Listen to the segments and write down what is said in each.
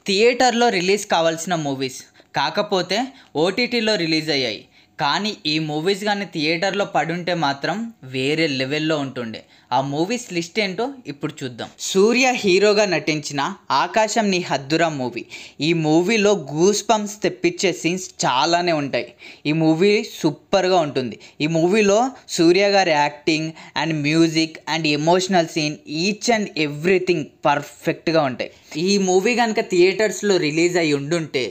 థియేటర్లో రిలీజ్ కావాల్సిన మూవీస్ కాకపోతే ఓటీటీలో రిలీజ్ అయ్యాయి. కానీ ఈ మూవీస్ కానీ థియేటర్లో పడుంటే మాత్రం వేరే లెవెల్లో ఉంటుండే. ఆ మూవీస్ లిస్ట్ ఏంటో ఇప్పుడు చూద్దాం. సూర్య హీరోగా నటించిన ఆకాశం నీ హద్దురా మూవీ. ఈ మూవీలో గూస్ బంప్స్ తెప్పించే సీన్స్ చాలానే ఉంటాయి. ఈ మూవీ సూపర్గా ఉంటుంది. ఈ మూవీలో సూర్య గారి acting and music and emotional scene each and everything పర్ఫెక్ట్గా ఉంటాయి. ఈ మూవీ కనుక థియేటర్స్లో రిలీజ్ అయ్యి ఉండుంటే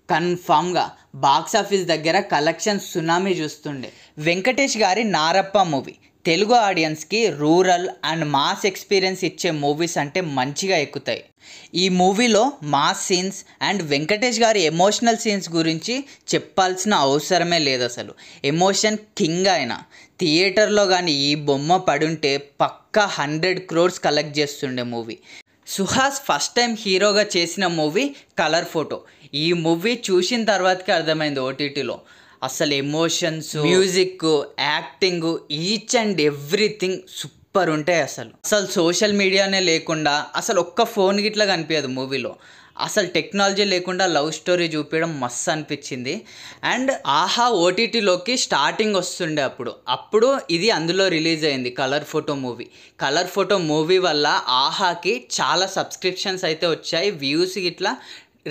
కన్ఫామ్గా బాక్స్ ఆఫీస్ దగ్గర కలెక్షన్ సునామీ చూస్తుండే. వెంకటేష్ గారి నారప్ప మూవీ తెలుగు ఆడియన్స్కి రూరల్ అండ్ మాస్ ఎక్స్పీరియన్స్ ఇచ్చే మూవీస్ అంటే మంచిగా ఎక్కుతాయి. ఈ మూవీలో మాస్ సీన్స్ అండ్ వెంకటేష్ గారి ఎమోషనల్ సీన్స్ గురించి చెప్పాల్సిన అవసరమే లేదు. అసలు ఎమోషన్ కింగ్ అయిన థియేటర్లో కానీ ఈ బొమ్మ పడుంటే పక్కా 100 crores కలెక్ట్ చేస్తుండే మూవీ. సుహాస్ ఫస్ట్ టైం హీరోగా చేసిన మూవీ కలర్ ఫోటో. ఈ మూవీ చూసిన తర్వాతకే అర్థమైంది ఓటీటీలో అసలు emotions, music, acting each and everything super ఉంటాయి. అసలు సోషల్ మీడియానే లేకుండా అసలు ఒక్క ఫోన్ గిట్లా కనిపించదు మూవీలో. అసలు టెక్నాలజీ లేకుండా లవ్ స్టోరీ చూపించడం మస్తు అనిపించింది. అండ్ ఆహా ఓటీటీలోకి స్టార్టింగ్ వస్తుండే అప్పుడు ఇది అందులో రిలీజ్ అయింది colour photo movie. Colour photo movie వల్ల ఆహాకి చాలా సబ్స్క్రిప్షన్స్ అయితే వచ్చాయి, వ్యూస్ ఇట్లా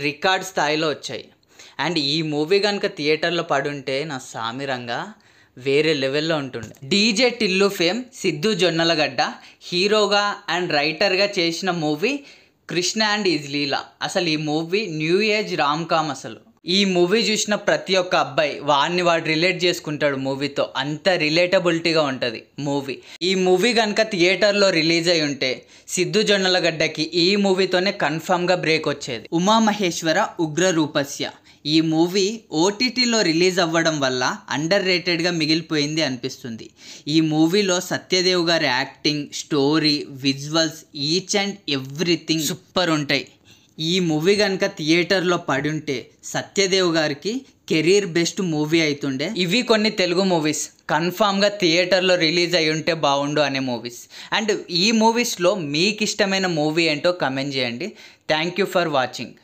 రికార్డ్ స్థాయిలో వచ్చాయి. అండ్ ఈ మూవీ కనుక థియేటర్లో పడుంటే నా సామిరంగా వేరే లెవెల్లో ఉంటుండే. డీజే టిల్లు ఫేమ్ సిద్ధు జొన్నలగడ్డ హీరోగా అండ్ రైటర్గా చేసిన movie Krishna and is Leela. అసలు ఈ movie new age rom com. అసలు ఈ మూవీ చూసిన ప్రతి ఒక్క అబ్బాయి వాడు రిలేట్ చేసుకుంటాడు మూవీతో. అంత రిలేటబిలిటీగా ఉంటుంది మూవీ. ఈ మూవీ కనుక థియేటర్లో రిలీజ్ అయి ఉంటే సిద్ధు జొన్నలగడ్డకి ఈ మూవీతోనే కన్ఫామ్గా బ్రేక్ వచ్చేది. ఉమామహేశ్వర ఉగ్ర రూపస్య ఈ మూవీ ఓటీటీలో రిలీజ్ అవ్వడం వల్ల అండర్ రేటెడ్గా మిగిలిపోయింది అనిపిస్తుంది. ఈ మూవీలో సత్యదేవ్ గారి acting, story, visuals each and everything super ఉంటాయి. ఈ మూవీ కనుక థియేటర్లో పడుంటే సత్యదేవ్ గారికి కెరీర్ బెస్ట్ మూవీ అవుతుండే. ఇవి కొన్ని తెలుగు మూవీస్ కన్ఫామ్గా థియేటర్లో రిలీజ్ అయి ఉంటే బాగుండు అనే మూవీస్. అండ్ ఈ మూవీస్లో మీకు ఇష్టమైన మూవీ ఏంటో కమెంట్ చేయండి. Thank you for watching.